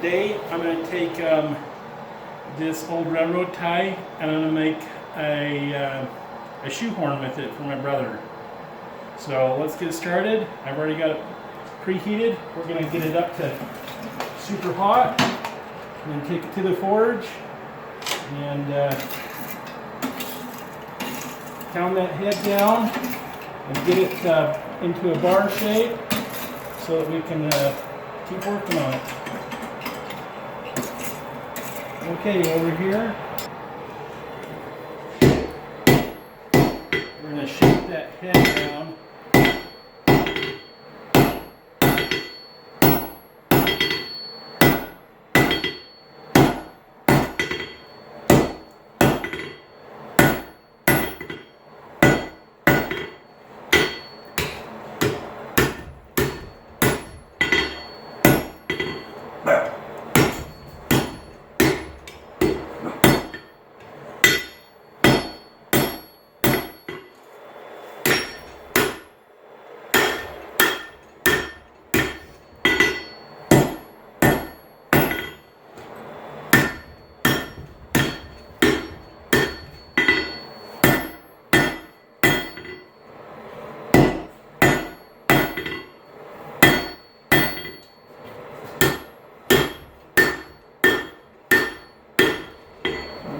Today I'm going to take this old railroad tie and I'm going to make a shoehorn with it for my brother. So let's get started. I've already got it preheated. We're going to get it up to super hot and then take it to the forge and pound that head down and get it into a bar shape so that we can keep working on it. Okay, over here, we're going to shape that head down.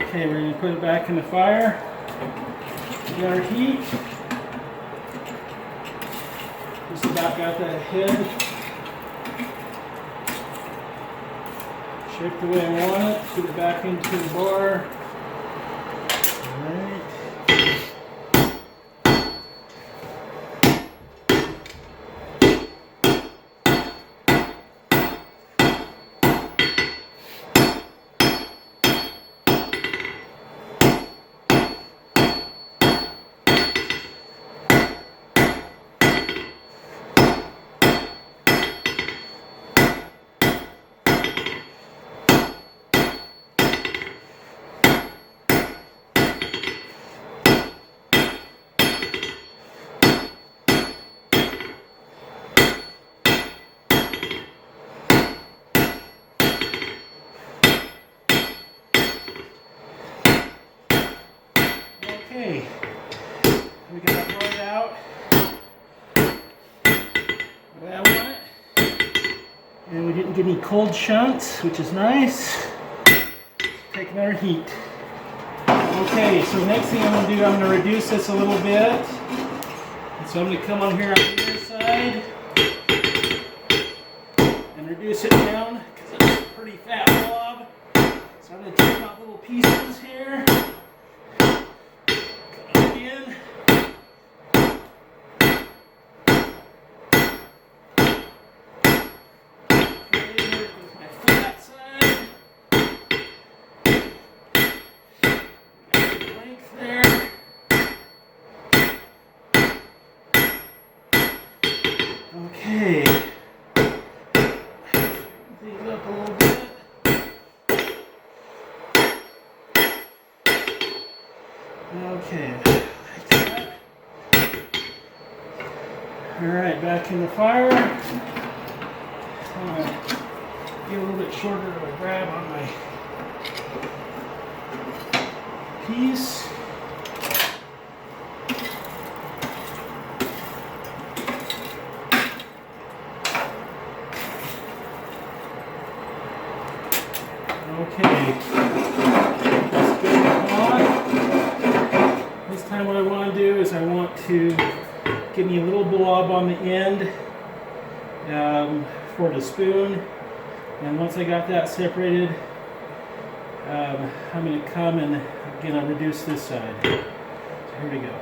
Okay, we're going to put it back in the fire. We got our heat. Just about got that head shaped the way I want it. Put it back into the bar. Alright. Okay, we got it rolled out the way I want it, and we didn't get any cold chunks, which is nice. Take another heat. Okay, so next thing I'm going to do, I'm going to reduce this a little bit. And so I'm going to come on here on the other side and reduce it down because it's a pretty fat blob. So I'm going to take out little pieces here. Okay, these up a little bit. Okay, like that. Alright, back in the fire. I'm going to get a little bit shorter of a grab on my piece. Okay, that's good and hot. This time what I want to do is I want to give me a little blob on the end for the spoon. And once I got that separated, I'm going to come and again I'll reduce this side. So here we go.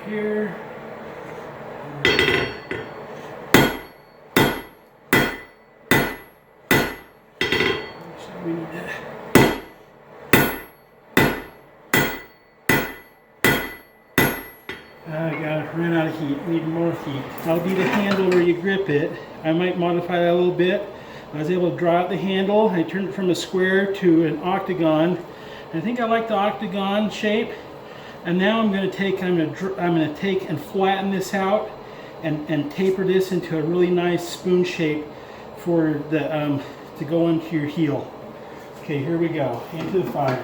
Here. We need to I ran out of heat. Need more heat. That'll be the handle where you grip it. I might modify that a little bit. I was able to draw out the handle. I turned it from a square to an octagon. I think I like the octagon shape. And now I'm going to take and flatten this out and taper this into a really nice spoon shape for the to go into your heel. Okay, here we go. Into the fire.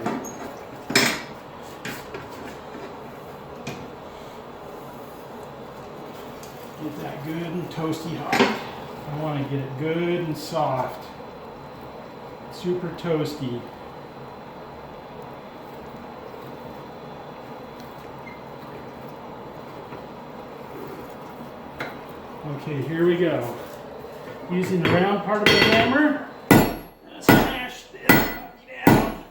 Get that good and toasty hot. I want to get it good and soft. Super toasty. Okay, here we go. Using the round part of the hammer, smash this down.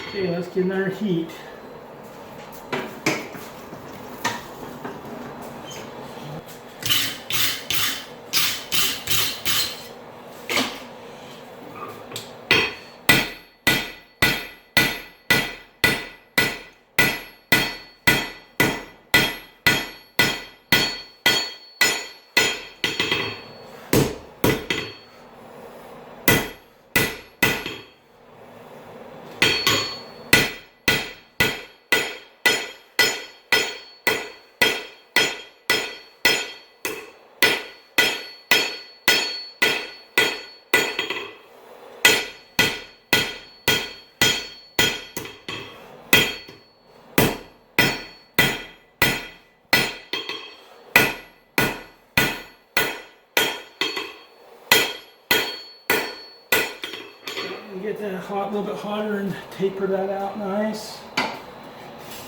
Okay, let's get another heat. Get that hot, a little bit hotter, and taper that out nice.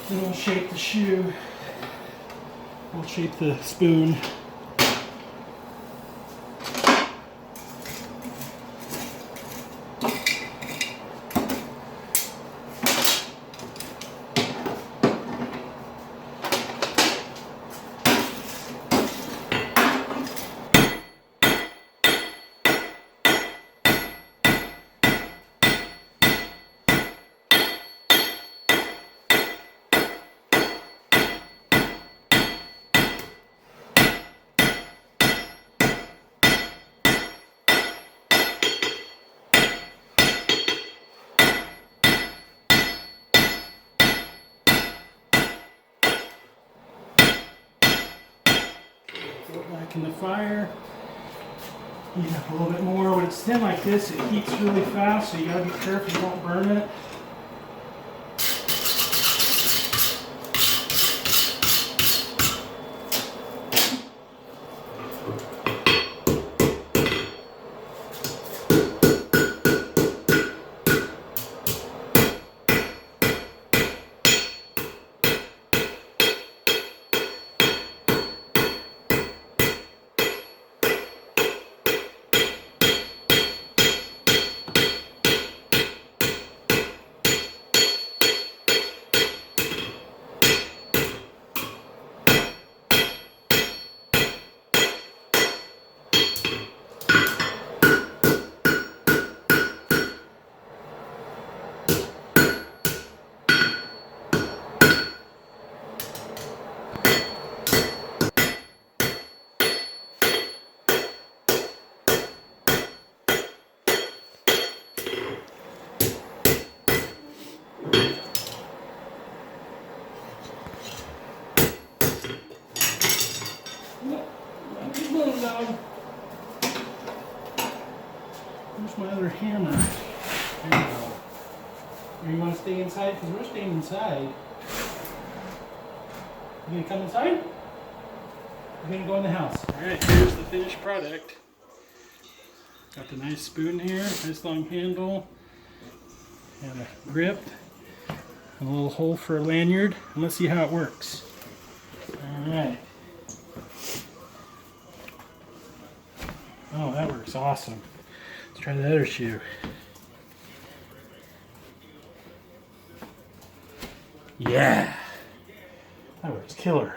Then we'll shape the shoe. We'll shape the spoon. Throw it back in the fire. Heat up a little bit more. When it's thin like this, it heats really fast, so you gotta be careful you don't burn it. Where's my other hammer? There you go. Or you want to stay inside? Because we're staying inside. You gonna come inside? We're gonna go in the house. Alright, here's the finished product. Got the nice spoon here, nice long handle, and a grip. and a little hole for a lanyard, and let's see how it works. Alright. Oh, that works awesome. Let's try the other shoe. Yeah! That works killer.